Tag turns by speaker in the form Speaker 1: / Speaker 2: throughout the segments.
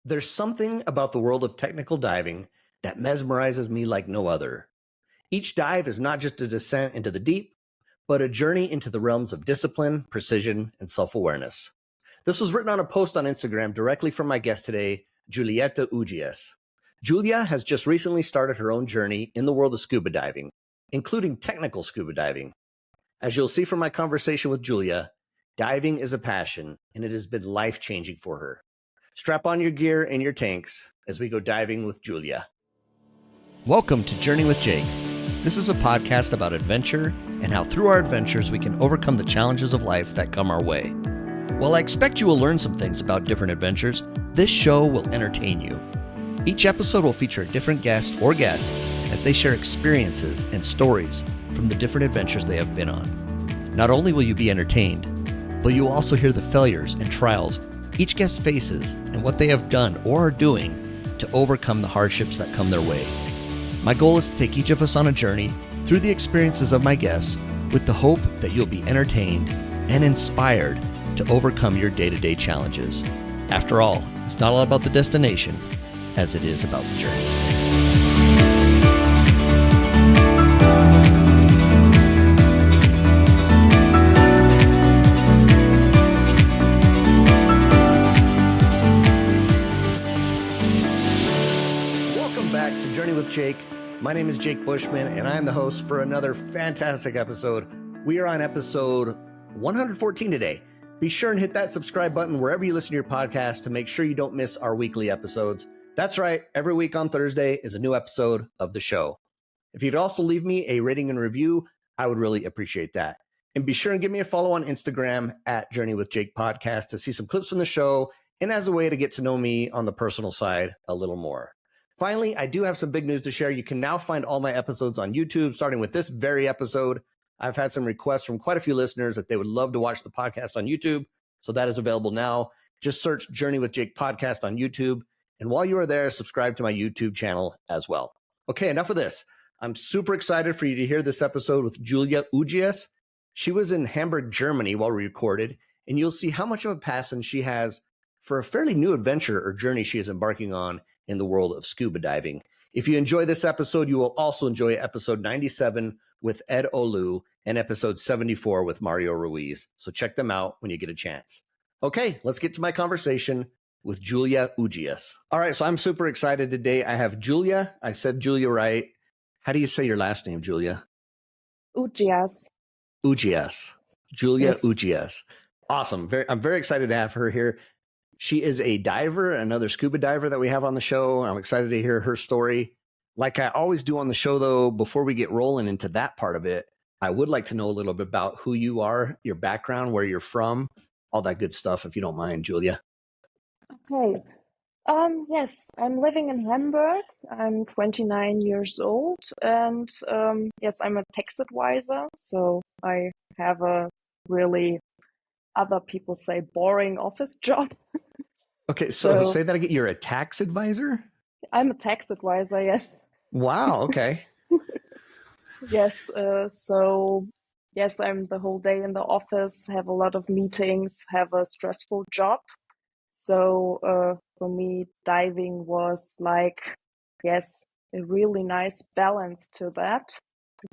Speaker 1: There's something about the world of technical diving that mesmerizes me like no other. Each dive is not just a descent into the deep, but a journey into the realms of discipline, precision, and self-awareness. This was written on a post on Instagram directly from my guest today, Giulia Uggias. Giulia has just recently started her own journey in the world of scuba diving, including technical scuba diving. As you'll see from my conversation with Giulia, diving is a passion, and it has been life-changing for her. Strap on your gear and your tanks as we go diving with Giulia. Welcome to Journey with Jake. This is a podcast about adventure and how through our adventures we can overcome the challenges of life that come our way. While I expect you will learn some things about different adventures, this show will entertain you. Each episode will feature a different guest or guests as they share experiences and stories from the different adventures they have been on. Not only will you be entertained, but you will also hear the failures and trials each guest faces and what they have done or are doing to overcome the hardships that come their way. My goal is to take each of us on a journey through the experiences of my guests with the hope that you'll be entertained and inspired to overcome your day-to-day challenges. After all, it's not all about the destination as it is about the journey. With Jake. My name is Jake Bushman, and I'm the host for another fantastic episode. We are on episode 114 today. Be sure and hit that subscribe button wherever you listen to your podcast to make sure you don't miss our weekly episodes. That's right, every week on Thursday is a new episode of the show. If you'd also leave me a rating and review, I would really appreciate that. And be sure and give me a follow on Instagram at Journey with Jake Podcast to see some clips from the show and as a way to get to know me on the personal side a little more. Finally, I do have some big news to share. You can now find all my episodes on YouTube, starting with this very episode. I've had some requests from quite a few listeners that they would love to watch the podcast on YouTube. So that is available now. Just search Journey with Jake Podcast on YouTube. And while you are there, subscribe to my YouTube channel as well. Okay, enough of this. I'm super excited for you to hear this episode with Giulia Uggias. She was in Hamburg, Germany while we recorded, and you'll see how much of a passion she has for a fairly new adventure or journey she is embarking on in the world of scuba diving. If you enjoy this episode, you will also enjoy episode 97 with Ed Olu and episode 74 with Mario Ruiz. So check them out when you get a chance. Okay, let's get to my conversation with Giulia Uggias. All right, so I'm super excited today. I have Giulia. I said Giulia right. How do you say your last name, Giulia?
Speaker 2: Uggias.
Speaker 1: Uggias. Giulia
Speaker 2: Yes.
Speaker 1: Uggias. Awesome. I'm very excited to have her here. She is a diver, another scuba diver that we have on the show. I'm excited to hear her story. Like I always do on the show, though, before we get rolling into that part of it, I would like to know a little bit about who you are, your background, where you're from, all that good stuff, if you don't mind, Giulia.
Speaker 2: Okay. Yes, I'm living in Hamburg. I'm 29 years old, and yes, I'm a tax advisor. So I have a really, other people say, boring office job.
Speaker 1: Okay, so say that again. You're a tax advisor?
Speaker 2: I'm a tax advisor, yes.
Speaker 1: Wow, okay.
Speaker 2: Yes, so yes, I'm the whole day in the office, have a lot of meetings, have a stressful job. So for me, diving was like, yes, a really nice balance to that,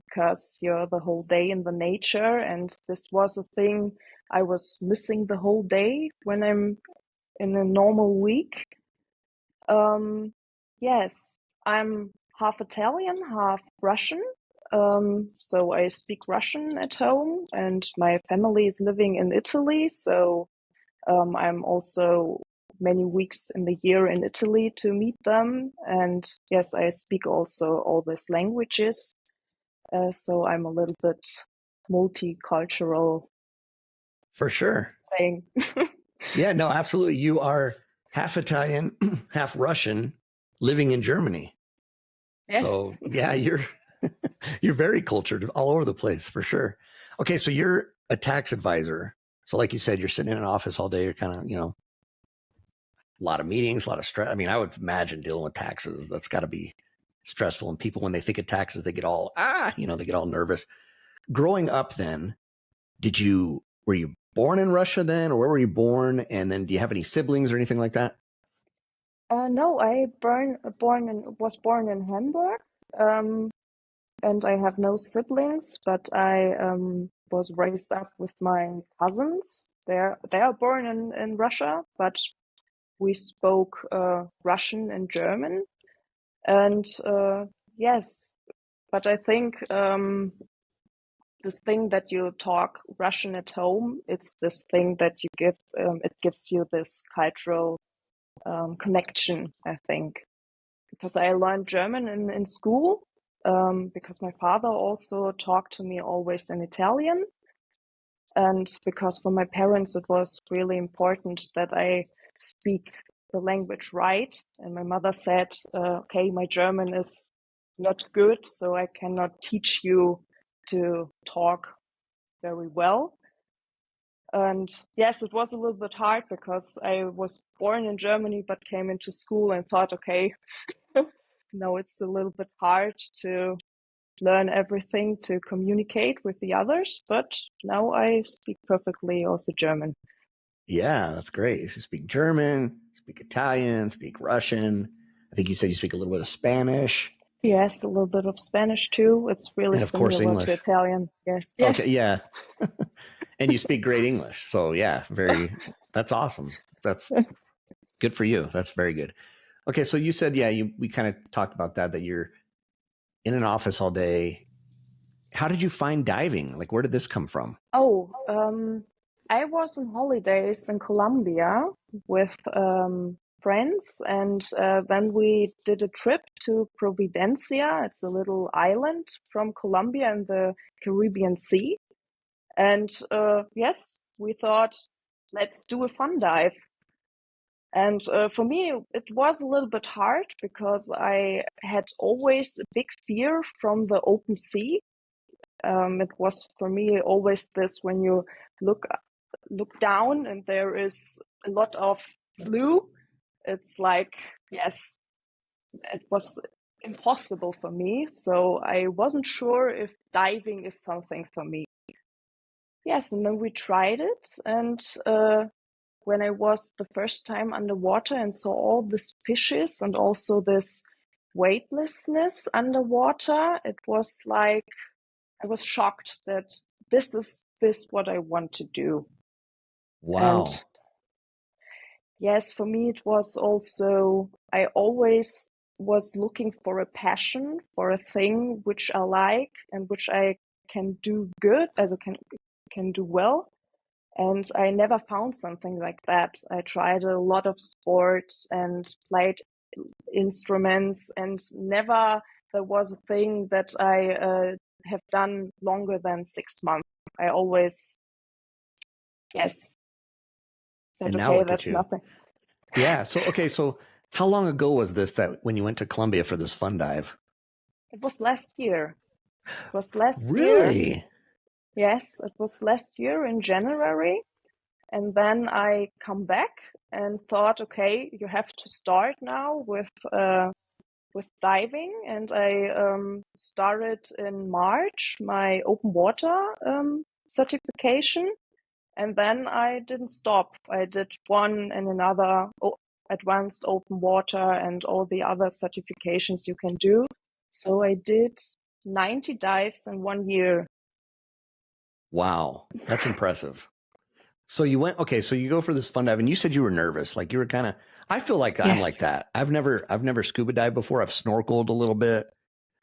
Speaker 2: because you're the whole day in the nature, and this was a thing I was missing the whole day when I'm in a normal week. Yes, I'm half Italian, half Russian. So I speak Russian at home, and my family is living in Italy. So I'm also many weeks in the year in Italy to meet them. And yes, I speak also all these languages. So I'm a little bit multicultural.
Speaker 1: For sure.
Speaker 2: Thing.
Speaker 1: Yeah, no, absolutely. You are half Italian, half Russian, living in Germany.
Speaker 2: Yes.
Speaker 1: So yeah, you're very cultured all over the place for sure. Okay, so you're a tax advisor. So like you said, you're sitting in an office all day. You're kind of, a lot of meetings, a lot of stress. I mean, I would imagine dealing with taxes. That's got to be stressful. And people, when they think of taxes, they get all, they get all nervous. Growing up then, were you born in Russia then, or where were you born? And then do you have any siblings or anything like that?
Speaker 2: No, was born in Hamburg, um, and I have no siblings, but I was raised up with my cousins. They are born in Russia, but we spoke Russian and German. And yes, but I think this thing that you talk Russian at home, it's this thing that you give. It gives you this cultural connection, I think, because I learned German in school, because my father also talked to me always in Italian. And because for my parents, it was really important that I speak the language right. And my mother said, okay, my German is not good, so I cannot teach you to talk very well. And yes, it was a little bit hard because I was born in Germany, but came into school and thought, okay, no, it's a little bit hard to learn everything to communicate with the others, but now I speak perfectly also German.
Speaker 1: Yeah, that's great. You speak German, speak Italian, speak Russian. I think you said you speak a little bit of Spanish.
Speaker 2: Yes, a little bit of Spanish too. It's really
Speaker 1: And of course,
Speaker 2: similar to
Speaker 1: English.
Speaker 2: Italian. Yes,
Speaker 1: Okay,
Speaker 2: yes.
Speaker 1: yeah. And you speak great English. So, yeah, that's awesome. That's good for you. That's very good. Okay, so you said, yeah, we kind of talked about that you're in an office all day. How did you find diving? Like, where did this come from?
Speaker 2: Oh, I was on holidays in Colombia with friends, and then we did a trip to Providencia. It's a little island from Colombia in the Caribbean Sea. And yes, we thought, let's do a fun dive. And for me, it was a little bit hard because I had always a big fear from the open sea. It was for me always this when you look down and there is a lot of blue. It's like, yes, it was impossible for me. So I wasn't sure if diving is something for me. Yes, and then we tried it, and when I was the first time underwater and saw all these fishes and also this weightlessness underwater, it was like I was shocked that this is what I want to do. And
Speaker 1: Wow.
Speaker 2: yes, for me it was also I always was looking for a passion for a thing which I like and which I can do good, as I can do well. And I never found something like that. I tried a lot of sports and played instruments, and never there was a thing that I have done longer than 6 months. I always, yes, said,
Speaker 1: And now
Speaker 2: okay,
Speaker 1: look at
Speaker 2: that's
Speaker 1: you.
Speaker 2: nothing.
Speaker 1: Yeah. So, okay. So, how long ago was this that when you went to Colombia for this fun dive?
Speaker 2: It was last year. It was last year.
Speaker 1: Really?
Speaker 2: Yes, it was last year in January. And then I come back and thought, okay, you have to start now with diving, and I started in March my open water certification, and then I didn't stop. I did one and another advanced open water and all the other certifications you can do. So I did 90 dives in 1 year.
Speaker 1: Wow. That's impressive. So you went, okay, so you go for this fun dive and you said you were nervous. Like you were kind of, I feel like I'm like
Speaker 2: Yes.
Speaker 1: that. I've never scuba dived before. I've snorkeled a little bit,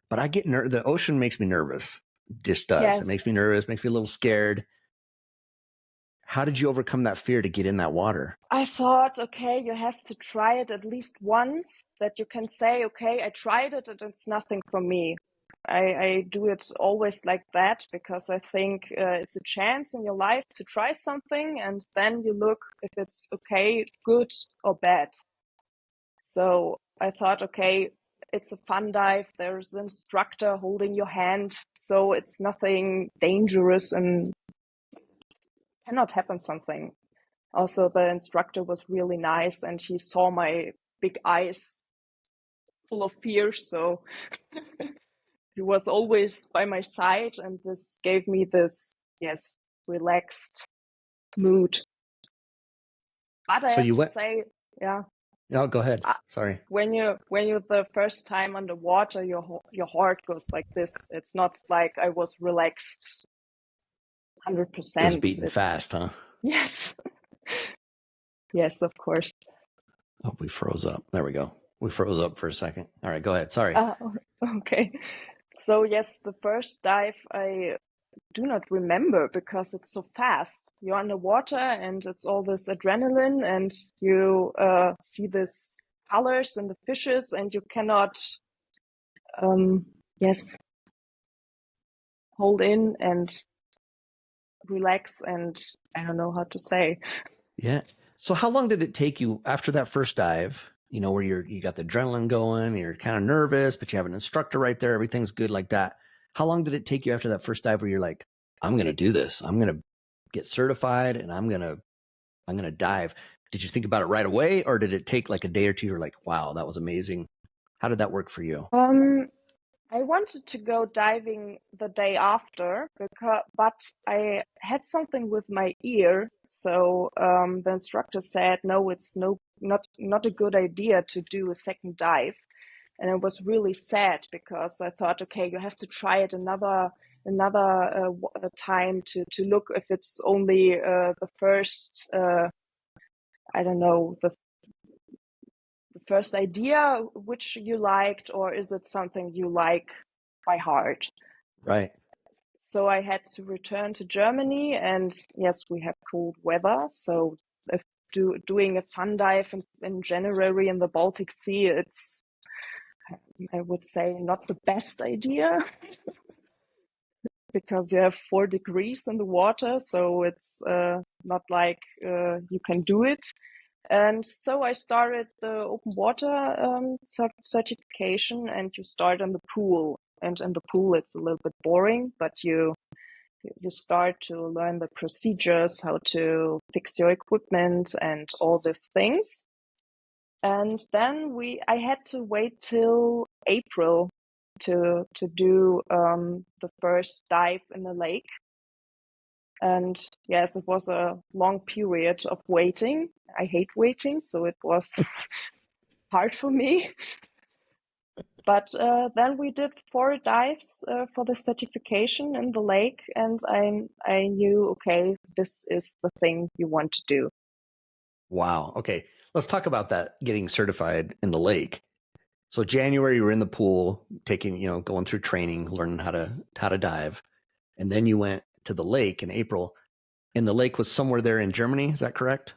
Speaker 1: but I get the ocean makes me nervous. It just does. It
Speaker 2: Yes.
Speaker 1: makes me nervous, makes me a little scared. How did you overcome that fear to get in that water?
Speaker 2: I thought, okay, you have to try it at least once, that you can say, okay, I tried it and it's nothing for me. I do it always like that because I think it's a chance in your life to try something, and then you look if it's okay, good or bad. So I thought, okay, it's a fun dive. There's an instructor holding your hand, so it's nothing dangerous and cannot happen something. Also, the instructor was really nice and he saw my big eyes full of fear. So he was always by my side, and this gave me this, yes, relaxed mood. But I
Speaker 1: So
Speaker 2: have
Speaker 1: you
Speaker 2: to
Speaker 1: went,
Speaker 2: say, yeah.
Speaker 1: No, go ahead.
Speaker 2: Uh,
Speaker 1: Sorry.
Speaker 2: when you're the first time underwater, your heart goes like this. It's not like I was relaxed
Speaker 1: It was
Speaker 2: 100%.
Speaker 1: beating
Speaker 2: It's
Speaker 1: fast, huh?
Speaker 2: yes, yes, of course.
Speaker 1: Oh, we froze up. There we go. We froze up for a second. All right, go ahead. Sorry.
Speaker 2: Uh, okay. So yes, the first dive I do not remember because it's so fast. You're underwater and it's all this adrenaline, and you see these colors and the fishes, and you cannot, yes, hold in and relax. And I don't know how to say.
Speaker 1: Yeah. So how long did it take you after that first dive, where you got the adrenaline going, you're kind of nervous, but you have an instructor right there, everything's good like that. How long did it take you after that first dive where you're like, I'm going to do this. I'm going to get certified and I'm going to dive. Did you think about it right away, or did it take like a day or two? You're like, wow, that was amazing. How did that work for you?
Speaker 2: I wanted to go diving the day after, but I had something with my ear. So the instructor said, no, it's not a good idea to do a second dive. And I was really sad because I thought, okay, you have to try it another time to look if it's only the first, I don't know, the first idea which you liked, or is it something you like by heart?
Speaker 1: Right.
Speaker 2: So I had to return to Germany, and yes, we have cold weather. So if doing a fun dive in January in the Baltic Sea, it's, I would say, not the best idea because you have 4 degrees in the water. So it's not like you can do it. And so I started the open water certification, and you start in the pool. And in the pool, it's a little bit boring, but you start to learn the procedures, how to fix your equipment and all these things. And then I had to wait till April to do the first dive in the lake. And yes, it was a long period of waiting. I hate waiting, so it was hard for me. But then we did 4 dives for the certification in the lake, and I knew, okay, this is the thing you want to do.
Speaker 1: Wow. Okay. Let's talk about that, getting certified in the lake. So January, you were in the pool, going through training, learning how to dive. And then you went to the lake in April, and the lake was somewhere there in Germany. Is that correct?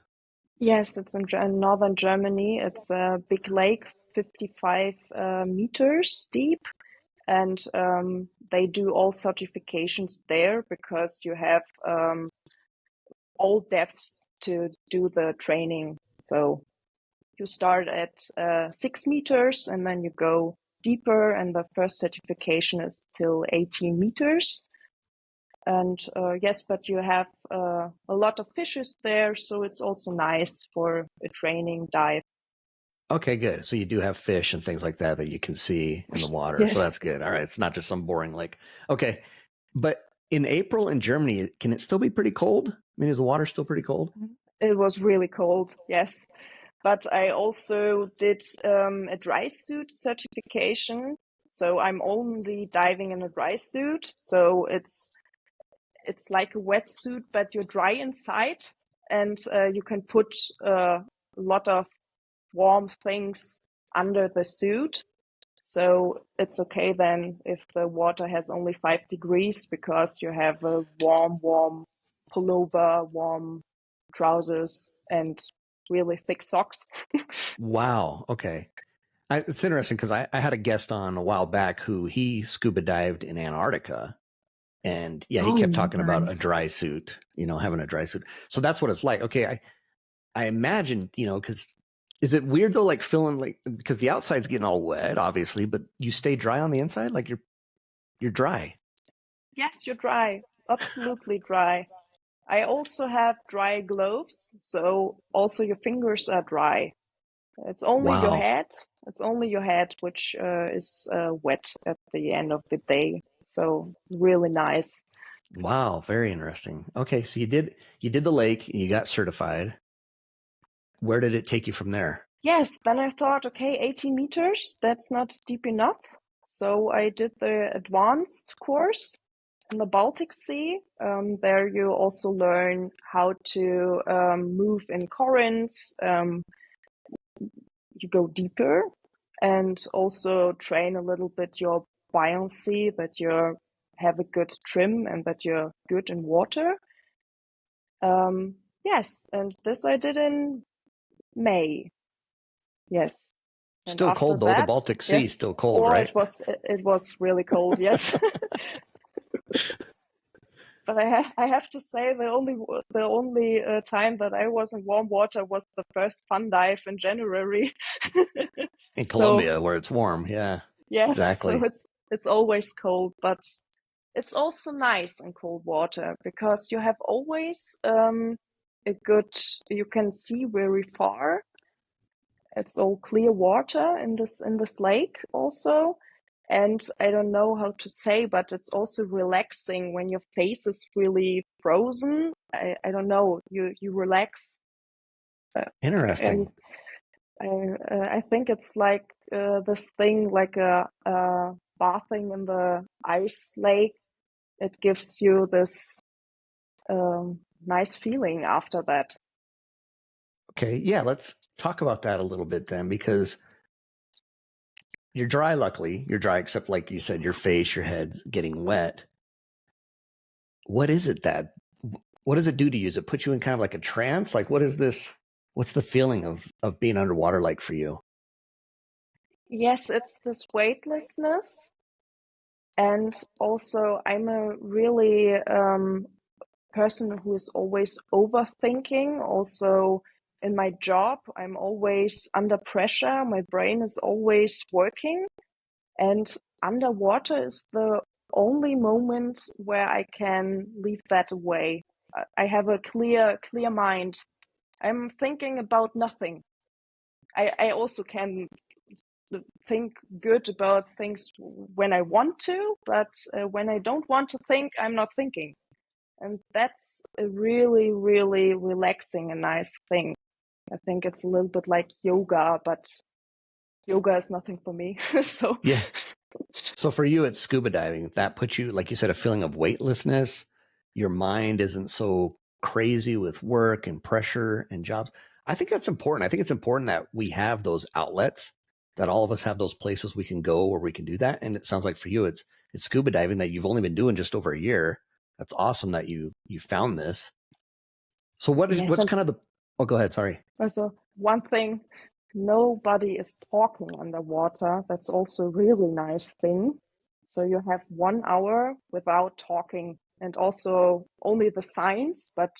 Speaker 2: Yes, it's in northern Germany. It's a big lake, 55 meters deep, and they do all certifications there because you have all depths to do the training. So you start at 6 meters and then you go deeper, and the first certification is till 18 meters. And yes, but you have a lot of fishes there, so it's also nice for a training dive.
Speaker 1: Okay, good. So you do have fish and things like that you can see in the water. So
Speaker 2: Yes.
Speaker 1: that's good. All right. It's not just some boring lake. Okay. But in April in Germany, can it still be pretty cold? I mean, is the water still pretty cold?
Speaker 2: It was really cold, yes. But I also did a dry suit certification. So I'm only diving in a dry suit. So it's like a wetsuit, but you're dry inside, and you can put a lot of warm things under the suit. So it's okay then if the water has only 5 degrees because you have a warm pullover, warm trousers, and really thick socks.
Speaker 1: Wow. Okay. It's interesting because I had a guest on a while back who he scuba dived in Antarctica. And yeah, he kept
Speaker 2: Oh,
Speaker 1: talking about a
Speaker 2: nice.
Speaker 1: dry suit, having a dry suit. So that's what it's like. Okay. I imagine, because is it weird though, like feeling like, because the outside's getting all wet, obviously, but you stay dry on the inside? Like you're dry.
Speaker 2: Yes, you're dry. Absolutely dry. I also have dry gloves, so also your fingers are dry. It's only your
Speaker 1: Wow.
Speaker 2: head. It's only your head which is wet at the end of the day. So really nice.
Speaker 1: Wow. Very interesting. Okay. So you did the lake, you got certified. Where did it take you from there?
Speaker 2: yes, then I thought, okay, 80 meters, that's not deep enough. So I did the advanced course in the Baltic Sea. There you also learn how to move in currents. You go deeper and also train a little bit your buoyancy, that you have a good trim and that you're good in water. Yes, and this I did in May. Yes. And
Speaker 1: Still
Speaker 2: after
Speaker 1: cold though. The
Speaker 2: that,
Speaker 1: Baltic Sea is
Speaker 2: yes,
Speaker 1: still cold,
Speaker 2: or
Speaker 1: right?
Speaker 2: it was really cold, yes. But I have to say the only time that I was in warm water was the first fun dive in January.
Speaker 1: In
Speaker 2: So
Speaker 1: Colombia, where it's warm. Yeah,
Speaker 2: yes, so
Speaker 1: exactly.
Speaker 2: it's always cold, but it's also nice in cold water because you have always a good, you can see very far. It's all clear water in this lake also. And I don't know how to say, but it's also relaxing when your face is really frozen. I don't know. You relax, and
Speaker 1: Interesting.
Speaker 2: I think it's like this thing, like a bathing in the ice lake. It gives you this nice feeling after that.
Speaker 1: Okay, yeah, let's talk about that a little bit then, because you're dry. Luckily, you're dry, except like you said, your face, your head's getting wet. What is it that? What does it do to you? Does it put you in kind of like a trance? Like, what is this? What's the feeling of being underwater like for you?
Speaker 2: Yes, it's this weightlessness. And also, I'm a really person who is always overthinking. Also, in my job, I'm always under pressure. My brain is always working. And underwater is the only moment where I can leave that away. I have a clear mind. I'm thinking about nothing. I also can think good about things when I want to, but when I don't want to think, I'm not thinking. And that's a really, really relaxing and nice thing. I think it's a little bit like yoga, but yoga is nothing for me. So,
Speaker 1: Yeah. So for you, it's scuba diving. That puts you, like you said, a feeling of weightlessness. Your mind isn't so crazy with work and pressure and jobs. I think that's important. I think it's important that we have those outlets, that all of us have those places we can go where we can do that. And it sounds like for you, it's scuba diving that you've only been doing just over a year. That's awesome that you found this. So
Speaker 2: yes,
Speaker 1: what's
Speaker 2: and
Speaker 1: kind of the? Oh, go ahead. Sorry.
Speaker 2: also one thing, nobody is talking underwater. That's also a really nice thing. So you have 1 hour without talking, and also only the signs, but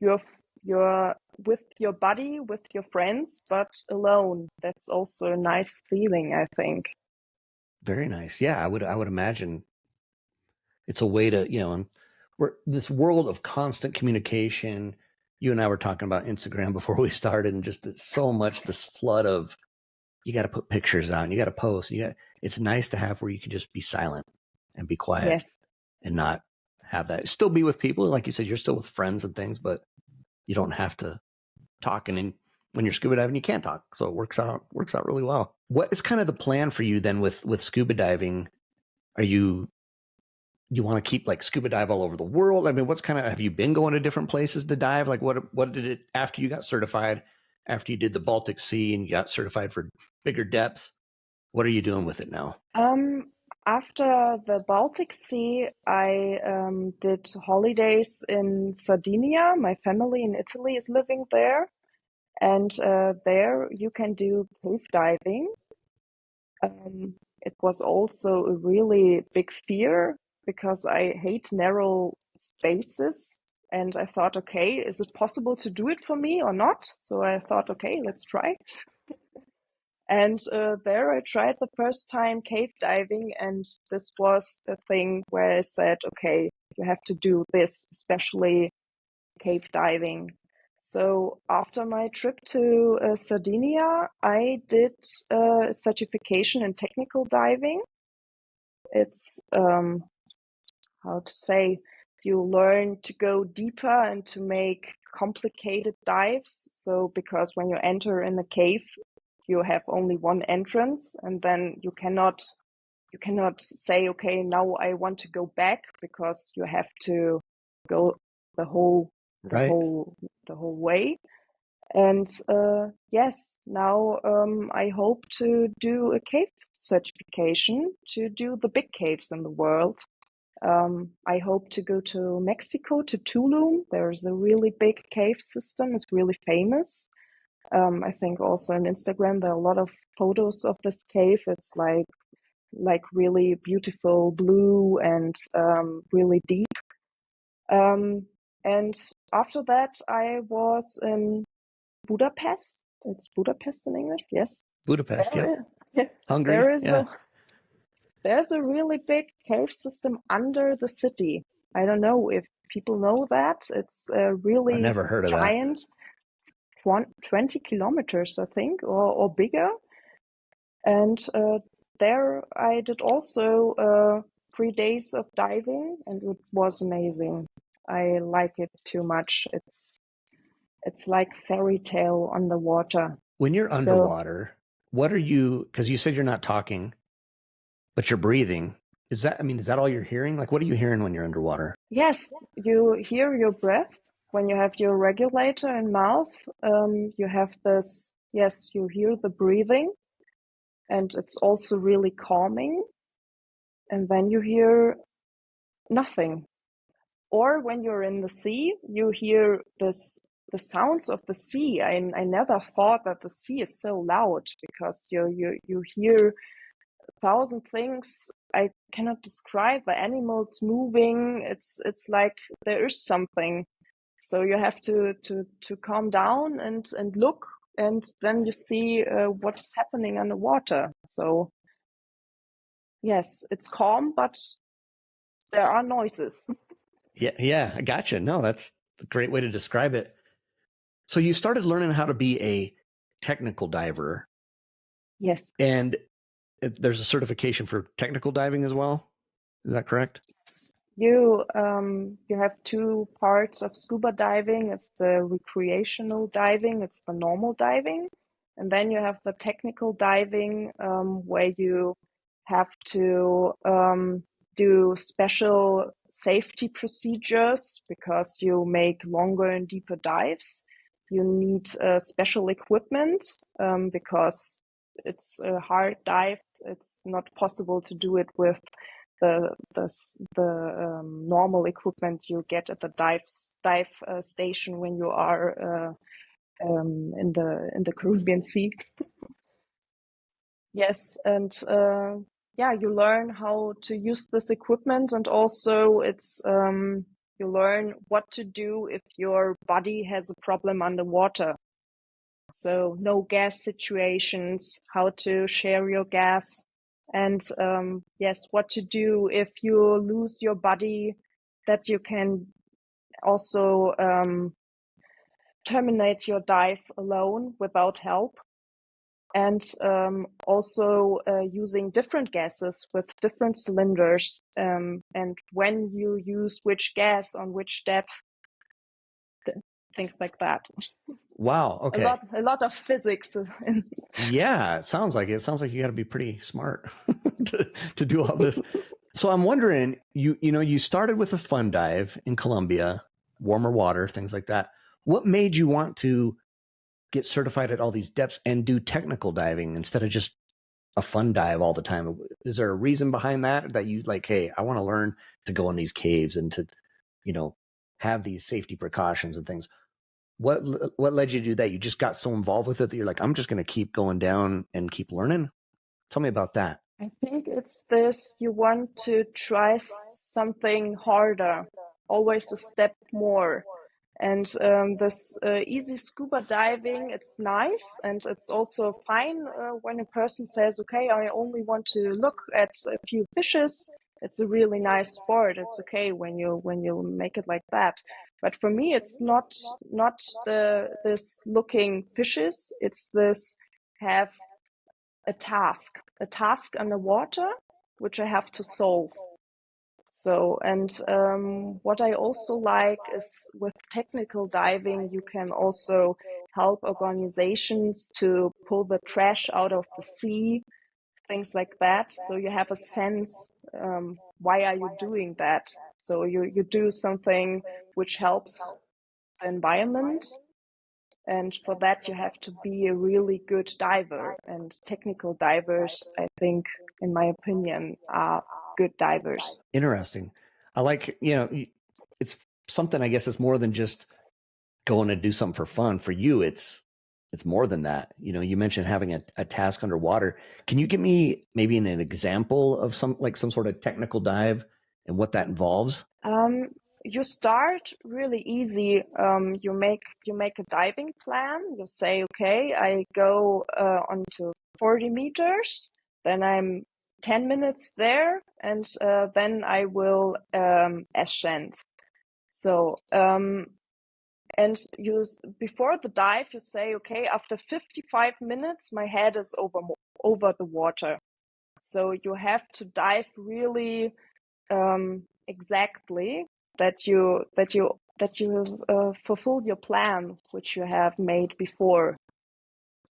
Speaker 2: you're you're with your body, with your friends, but alone. That's also a nice feeling, I think.
Speaker 1: Very nice. Yeah, I would imagine it's a way to, and we're this world of constant communication. You and I were talking about Instagram before we started, and just it's so much this flood of you got to put pictures out, and you got to post. It's nice to have where you can just be silent and be quiet
Speaker 2: Yes,
Speaker 1: and not have that. Still be with people, like you said, you're still with friends and things, but you don't have to talk. And when you're scuba diving, you can't talk, so it works out really well. What is kind of the plan for you then with scuba diving? Are you want to keep like scuba dive all over the world? I mean, what's kind of, have you been going to different places to dive? Like what did it, after you got certified, after you did the Baltic Sea and you got certified for bigger depths, what are you doing with it now?
Speaker 2: Um, after the Baltic Sea, I did holidays in Sardinia. My family in Italy is living there, and there you can do cave diving. It was also a really big fear because I hate narrow spaces. And I thought, okay, is it possible to do it for me or not? So I thought, okay, let's try. And there I tried the first time cave diving, and this was the thing where I said, okay, you have to do this, especially cave diving. So after my trip to Sardinia, I did a certification in technical diving. It's how to say, you learn to go deeper and to make complicated dives. So because when you enter in a cave, you have only one entrance, and then you cannot say, okay, now I want to go back, because you have to go the whole
Speaker 1: Right.
Speaker 2: way. And yes, now I hope to do a cave certification to do the big caves in the world. I hope to go to Mexico, to Tulum. There's a really big cave system. It's really famous. I think also on Instagram there are a lot of photos of this cave. It's like really beautiful blue and really deep. And after that, I was in Budapest. It's Budapest in English, yes.
Speaker 1: Budapest, yep. Hungary,
Speaker 2: There is
Speaker 1: yeah.
Speaker 2: there's a really big cave system under the city. I don't know if people know that. It's a
Speaker 1: I've
Speaker 2: really
Speaker 1: never heard of that.
Speaker 2: giant, 20 kilometers, I think, or bigger. And there I did also 3 days of diving, and it was amazing. I like it too much. It's like fairy tale underwater.
Speaker 1: When you're
Speaker 2: So
Speaker 1: underwater, what are you, because you said you're not talking, but you're breathing. Is that all you're hearing? Like, what are you hearing when you're underwater?
Speaker 2: yes, you hear your breath when you have your regulator in mouth. You have this, yes, you hear the breathing, and it's also really calming. And then you hear nothing. Or when you're in the sea, you hear the sounds of the sea. I never thought that the sea is so loud, because you hear 1,000 things. I cannot describe the animals moving. It's like there is something. So you have to calm down and look, and then you see what is happening underwater. So yes, it's calm, but there are noises.
Speaker 1: Yeah, I gotcha. No, that's a great way to describe it. So you started learning how to be a technical diver,
Speaker 2: Yes.
Speaker 1: and there's a certification for technical diving as well. Is that correct?
Speaker 2: You have two parts of scuba diving. It's the recreational diving, it's the normal diving, and then you have the technical diving, where you have to do special safety procedures because you make longer and deeper dives. You need special equipment because it's a hard dive. It's not possible to do it with the normal equipment you get at the dive station when you are in the Caribbean Sea. Yes, and yeah, you learn how to use this equipment, and also it's you learn what to do if your body has a problem underwater. So no gas situations, how to share your gas, and yes, what to do if you lose your body, that you can also terminate your dive alone without help. And also using different gases with different cylinders, and when you use which gas on which depth, things like that.
Speaker 1: Wow. Okay.
Speaker 2: A lot of physics.
Speaker 1: Yeah, it sounds like it. It sounds like you got to be pretty smart to do all this. So I'm wondering, you started with a fun dive in Colombia, warmer water, things like that. What made you want to get certified at all these depths and do technical diving instead of just a fun dive all the time? Is there a reason behind that you like, hey, I want to learn to go in these caves and to, have these safety precautions and things? What led you to do that? You just got so involved with it that you're like, I'm just going to keep going down and keep learning. Tell me about that.
Speaker 2: I think it's this, you want to try something harder, always a step more. And this easy scuba diving, it's nice, and it's also fine when a person says, okay, I only want to look at a few fishes. It's a really nice sport. It's okay when you make it like that. But for me, it's not this looking fishes. It's this have a task underwater, which I have to solve. So, and what I also like is with technical diving, you can also help organizations to pull the trash out of the sea, things like that. So you have a sense, why are you doing that? So you do something which helps the environment. And for that, you have to be a really good diver. And technical divers, I think, in my opinion, are good divers.
Speaker 1: Interesting. I like, it's something, I guess it's more than just going to do something for fun. For you, it's more than that. You mentioned having a task underwater. Can you give me maybe an example of some sort of technical dive and what that involves?
Speaker 2: You start really easy. You make a diving plan. You say, okay, I go onto 40 meters, then I'm 10 minutes there, and then I will ascend. So and before the dive, you say, okay, after 55 minutes, my head is over the water. So you have to dive really exactly that you fulfill your plan which you have made before.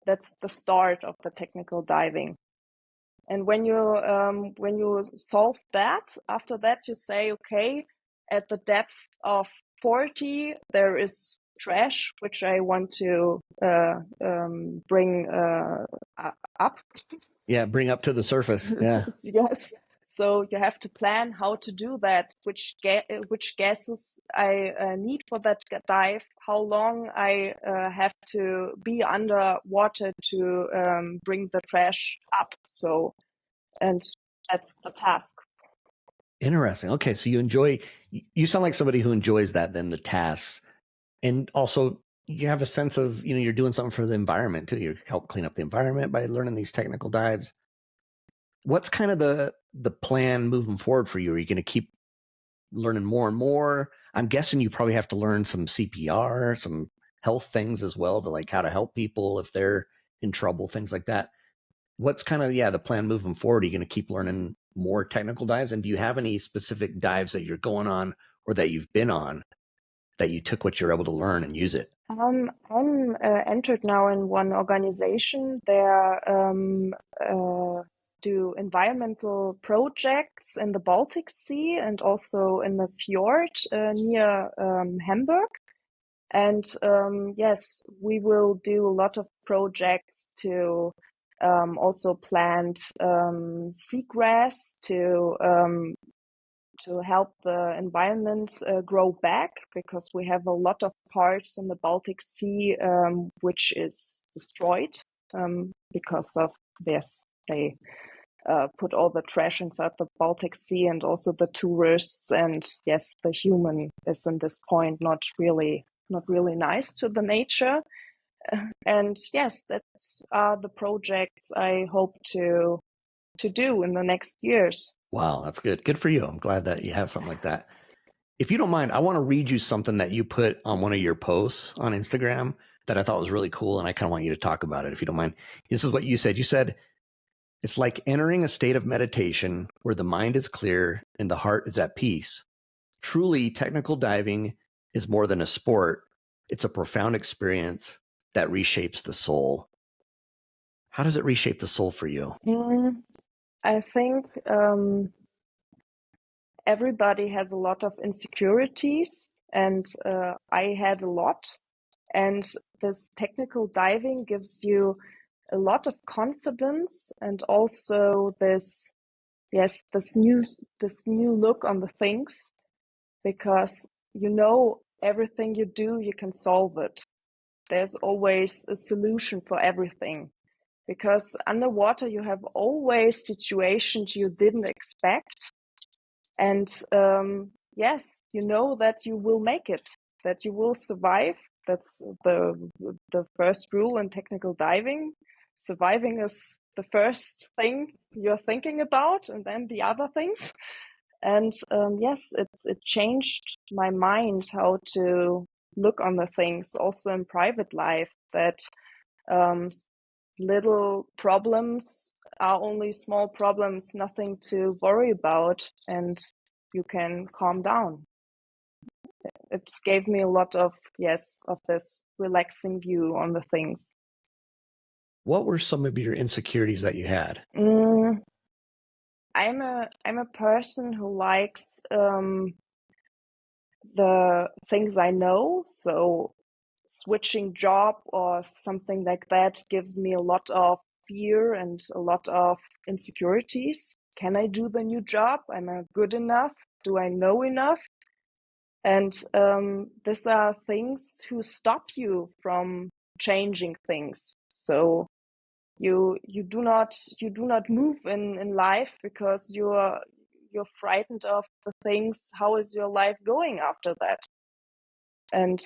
Speaker 2: That's the start of the technical diving. And when you solve that, after that you say, okay, at the depth of 40 there is trash which I want to bring up.
Speaker 1: Yeah, bring up to the surface. Yeah.
Speaker 2: Yes. So you have to plan how to do that, which gases I need for that dive, how long I have to be underwater to bring the trash up. So, and that's the task.
Speaker 1: Interesting. Okay, so you sound like somebody who enjoys that, then the tasks. And also you have a sense of, you're doing something for the environment too. You help clean up the environment by learning these technical dives. What's kind of the plan moving forward for you? Are you going to keep learning more and more? I'm guessing you probably have to learn some CPR, some health things as well, to like how to help people if they're in trouble, things like that. What's kind of, the plan moving forward? Are you going to keep learning more technical dives? And do you have any specific dives that you're going on or that you've been on that you took what you're able to learn and use it?
Speaker 2: I'm entered now in one organization. They do environmental projects in the Baltic Sea and also in the fjord near Hamburg. And yes, we will do a lot of projects to also plant seagrass to help the environment grow back, because we have a lot of parts in the Baltic Sea which is destroyed because of this. They put all the trash inside the Baltic Sea, and also the tourists, and yes, the human is in this point not really nice to the nature. And yes, that's the projects I hope to do in the next years.
Speaker 1: Wow, that's good. Good for you. I'm glad that you have something like that. If you don't mind, I want to read you something that you put on one of your posts on Instagram that I thought was really cool, and I kind of want you to talk about it, if you don't mind. This is what you said. You said, it's like entering a state of meditation where the mind is clear and the heart is at peace. Truly, technical diving is more than a sport. It's a profound experience that reshapes the soul. How does it reshape the soul for you?
Speaker 2: I think everybody has a lot of insecurities, and I had a lot. And this technical diving gives you a lot of confidence, and also this new look on the things, because everything you do, you can solve it. There's always a solution for everything, because underwater you have always situations you didn't expect. And yes, you know that you will make it, that you will survive. That's the first rule in technical diving. Surviving is the first thing you're thinking about, and then the other things. And yes, it changed my mind how to look on the things, also in private life, that um, little problems are only small problems, nothing to worry about. And you can calm down. It gave me a lot of this relaxing view on the things.
Speaker 1: What were some of your insecurities that you had?
Speaker 2: I'm a person who likes the things I know. So switching job or something like that gives me a lot of fear and a lot of insecurities. Can I do the new job? Am I good enough? Do I know enough? And these are things who stop you from changing things. So you do not move in life because you're frightened of the things. How is your life going after that? And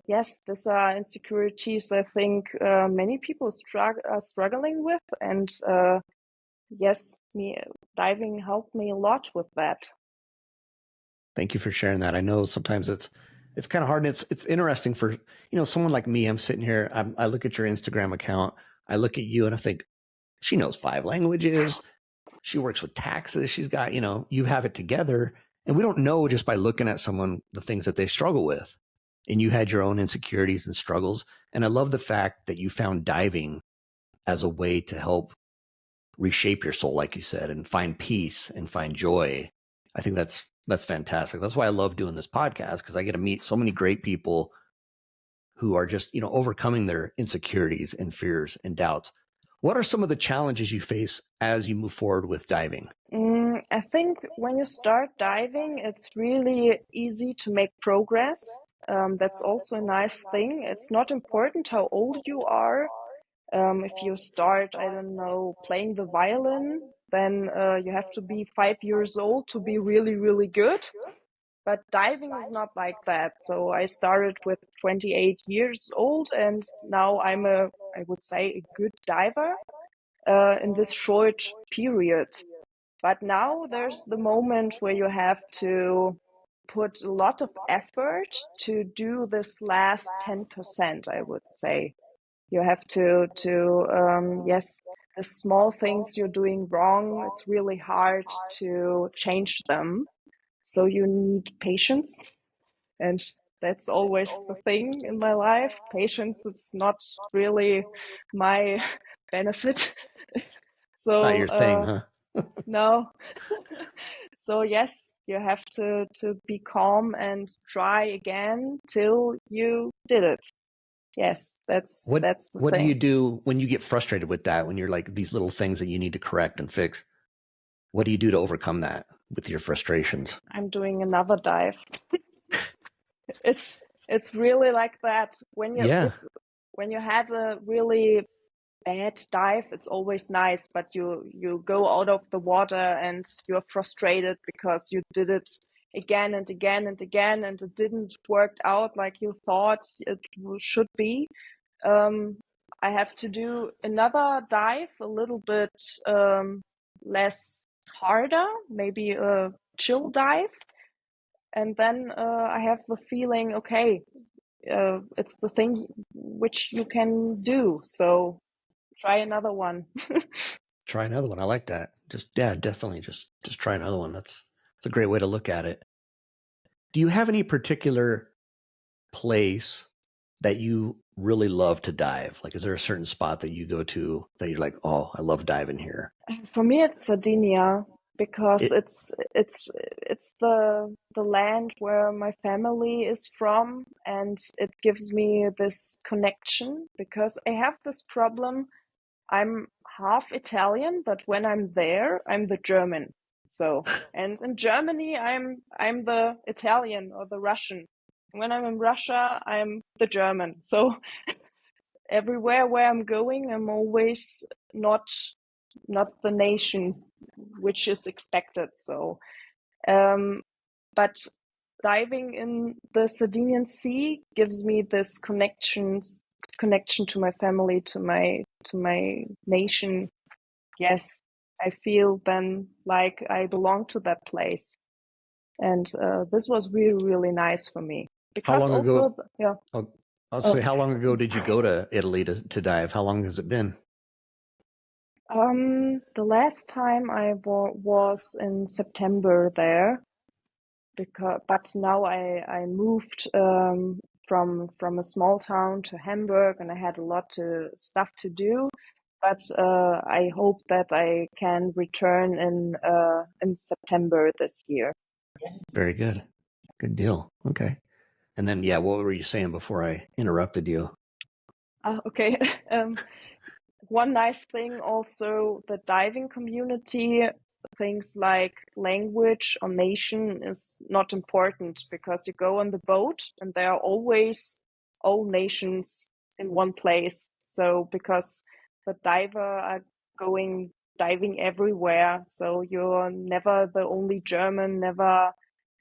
Speaker 2: yes, these are insecurities I think many people are struggling with. And yes, diving helped me a lot with that.
Speaker 1: Thank you for sharing that. I know sometimes it's kind of hard, and it's interesting for someone like me. I'm sitting here, I look at your Instagram account, I look at you, and I think she knows 5 languages. She works with taxes. She's got you have it together, and we don't know just by looking at someone the things that they struggle with. And you had your own insecurities and struggles, and I love the fact that you found diving as a way to help reshape your soul, like you said, and find peace and find joy. I think that's fantastic. That's why I love doing this podcast, because I get to meet so many great people who are just, overcoming their insecurities and fears and doubts. What are some of the challenges you face as you move forward with diving?
Speaker 2: I think when you start diving, it's really easy to make progress. That's also a nice thing. It's not important how old you are. If you start, I don't know, playing the violin, then you have to be 5 years old to be really, really good. But diving is not like that. So I started with 28 years old, and now I would say, a good diver in this short period. But now there's the moment where you have to put a lot of effort to do this last 10%, I would say. You have to yes, the small things you're doing wrong, it's really hard to change them. So you need patience. And that's always the thing in my life. Patience is not really my benefit.
Speaker 1: It's not
Speaker 2: So
Speaker 1: your thing, huh?
Speaker 2: no. So yes, you have to be calm and try again till you did it. Yes, that's
Speaker 1: What
Speaker 2: the
Speaker 1: what do you
Speaker 2: thing.
Speaker 1: do when you get frustrated with that, when you're like these little things that you need to correct and fix? What do you do to overcome that with your frustrations?
Speaker 2: I'm doing another dive. It's really like that.
Speaker 1: Yeah.
Speaker 2: When you have a really bad dive, it's always nice, but you go out of the water and you're frustrated because you did it again and again and again, and it didn't work out like you thought it should be. I have to do another dive, a little bit less harder, maybe a chill dive, and then I have the feeling, okay, it's the thing which you can do. So try another one.
Speaker 1: Try another one. I like that. Yeah, definitely just try another one. That's a great way to look at it. Do you have any particular place that you really love to dive? Like, is there a certain spot that you go to that you're like, oh, I love diving here?
Speaker 2: For me, it's Sardinia because
Speaker 1: It,
Speaker 2: it's the land where my family is from, and it gives me this connection because I have this problem. I'm half Italian, but when I'm there, I'm the German. So, and in Germany, I'm the Italian or the Russian. When I'm in Russia, I'm the German. So everywhere where I'm going, I'm always not the nation which is expected. So, but diving in the Sardinian Sea gives me this connection to my family, to my nation. Yes, I feel then like I belong to that place, and this was really, really nice for me
Speaker 1: how
Speaker 2: because
Speaker 1: long ago?
Speaker 2: also yeah.
Speaker 1: I'll
Speaker 2: Oh,
Speaker 1: say, how long ago did you go to Italy to dive? How long has it been?
Speaker 2: the last time I was in September there, but now I moved from a small town to Hamburg, and I had a lot to stuff to do. But I hope that I can return in September this year.
Speaker 1: Very good. Good deal. Okay. And then, yeah, what were you saying before I interrupted you?
Speaker 2: Okay. One nice thing also, the diving community, things like language or nation is not important, because you go on the boat and there are always all nations in one place. So because the diver are going diving everywhere, so you're never the only German, never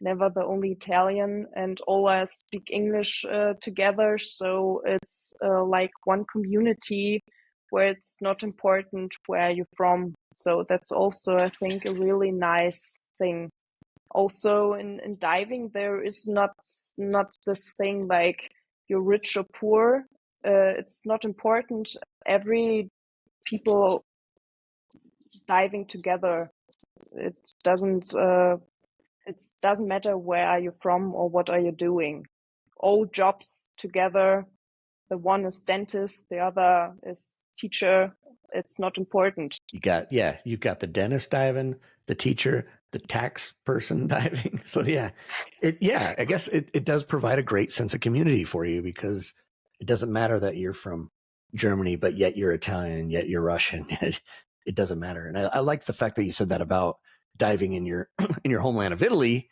Speaker 2: the only Italian, and all speak English together. So it's like one community where it's not important where you're from. So that's also, I think, a really nice thing. Also in diving, there is not this thing like you're rich or poor. It's not important. Every people diving together. It doesn't matter where are you from or what are you doing. All jobs together. The one is dentist, the other is teacher. It's not important.
Speaker 1: You've got the dentist diving, the teacher, the tax person diving. So I guess it does provide a great sense of community for you, because it doesn't matter that you're from Germany, but yet you're Italian, yet you're Russian. It doesn't matter. And I like the fact that you said that about diving in your in your homeland of Italy.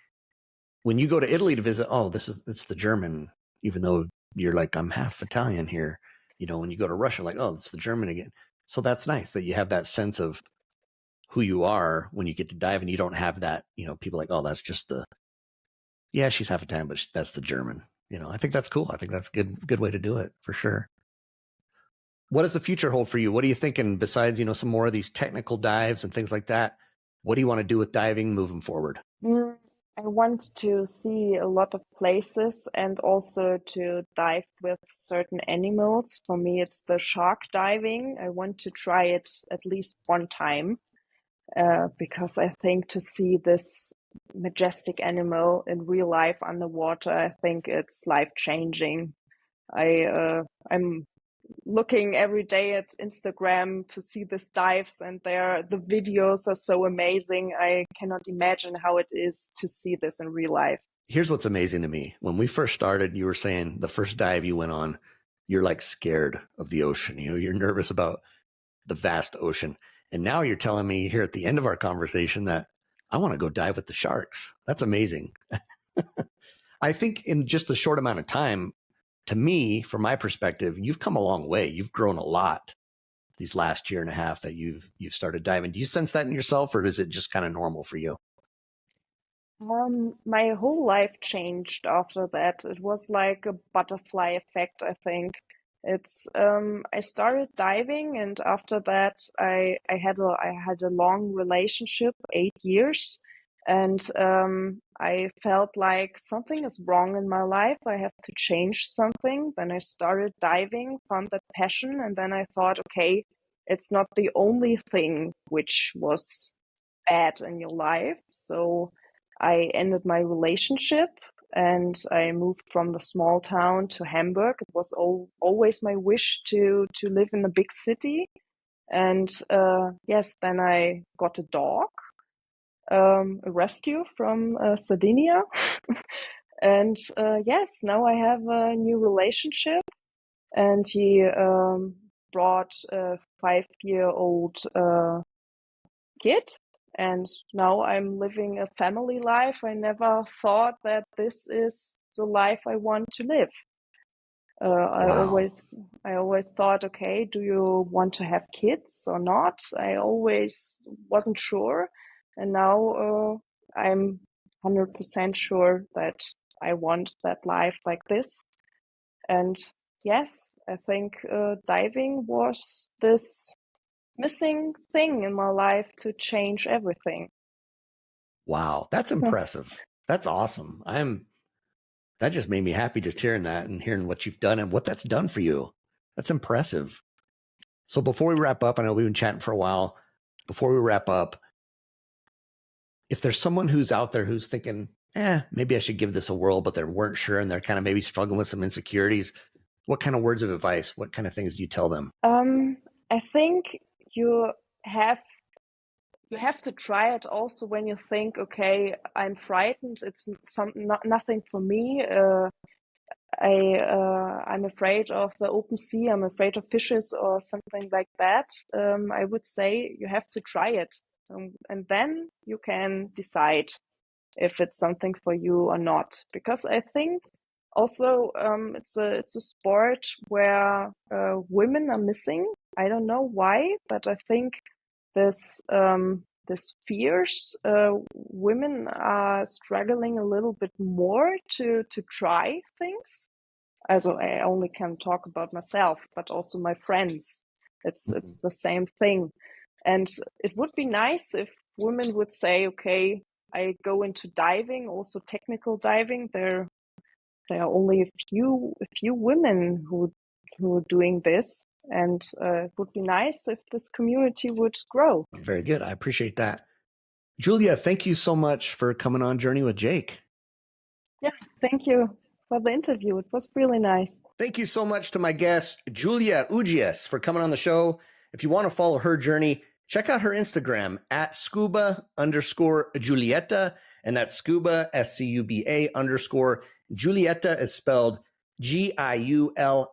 Speaker 1: When you go to Italy to visit, it's the German, even though you're like, I'm half Italian here. When you go to Russia, like, oh, it's the German again. So that's nice that you have that sense of who you are when you get to dive, and you don't have that, people like, oh, that's just she's half Italian, but that's the German. I think that's cool. I think that's a good way to do it, for sure. What does the future hold for you? What are you thinking besides, some more of these technical dives and things like that? What do you want to do with diving moving forward?
Speaker 2: I want to see a lot of places, and also to dive with certain animals. For me, it's the shark diving. I want to try it at least one time, because I think to see this majestic animal in real life underwater, I think it's life-changing. I'm looking every day at Instagram to see these dives, and the videos are so amazing. I cannot imagine how it is to see this in real life.
Speaker 1: Here's what's amazing to me. When we first started, you were saying the first dive you went on, you're like scared of the ocean. You're nervous about the vast ocean. And now you're telling me here at the end of our conversation that I want to go dive with the sharks. That's amazing. I think in just a short amount of time, to me, from my perspective, you've come a long way. You've grown a lot these last year and a half that you've started diving. Do you sense that in yourself, or is it just kind of normal for you?
Speaker 2: My whole life changed after that. It was like a butterfly effect, I think. I started diving, and after that I had a long relationship, 8 years, and I felt like something is wrong in my life. I have to change something. Then I started diving, found that passion, and then I thought, okay, it's not the only thing which was bad in your life. So I ended my relationship, and I moved from the small town to Hamburg. It was always my wish to live in a big city. And yes, then I got a dog, a rescue from Sardinia. And yes, now I have a new relationship, and he brought a 5-year-old kid. And now I'm living a family life. I never thought that this is the life I want to live.
Speaker 1: Wow.
Speaker 2: I always thought, okay, do you want to have kids or not? I always wasn't sure, and now I'm 100% sure that I want that life like this. And yes, I think diving was this missing thing in my life to change everything.
Speaker 1: Wow. That's impressive. That's awesome. That just made me happy just hearing that and hearing what you've done and what that's done for you. That's impressive. So before we wrap up, I know we've been chatting for a while. Before we wrap up, if there's someone who's out there who's thinking, maybe I should give this a whirl, but they weren't sure and they're kind of maybe struggling with some insecurities, what kind of words of advice, what kind of things do you tell them?
Speaker 2: I think you have to try it also when you think, okay, I'm frightened. It's nothing for me. I'm afraid of the open sea. I'm afraid of fishes or something like that. I would say you have to try it, and then you can decide if it's something for you or not. Because I think also it's a sport where women are missing. I don't know why, but I think this fears women are struggling a little bit more to try things. Also, I only can talk about myself, but also my friends. It's the same thing, and it would be nice if women would say, okay, I go into diving, also technical diving. There are only a few women who are doing this, and it would be nice if this community would grow.
Speaker 1: Very good. I appreciate that. Giulia, thank you so much for coming on Journey with Jake.
Speaker 2: Yeah, thank you for the interview. It was really nice.
Speaker 1: Thank you so much to my guest, Giulia Uggias, for coming on the show. If you want to follow her journey, check out her Instagram at Scuba_Giulietta. And that's Scuba, SCUBA _ Giulietta is spelled GIULIETTA.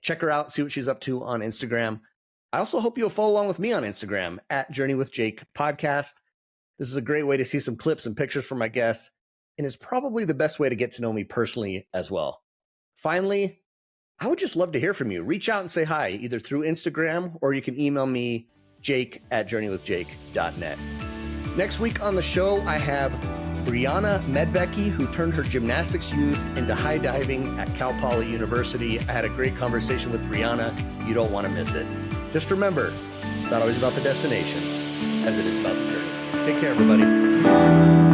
Speaker 1: Check her out, see what she's up to on Instagram. I also hope you'll follow along with me on Instagram at Journey with Jake Podcast. This is a great way to see some clips and pictures from my guests, and is probably the best way to get to know me personally as well. Finally, I would just love to hear from you. Reach out and say hi, either through Instagram or you can email me, jake@journeywithjake.net. Next week on the show, I have Brianna Medvecki, who turned her gymnastics youth into high diving at Cal Poly University. I had a great conversation with Brianna. You don't want to miss it. Just remember, it's not always about the destination as it is about the journey. Take care, everybody.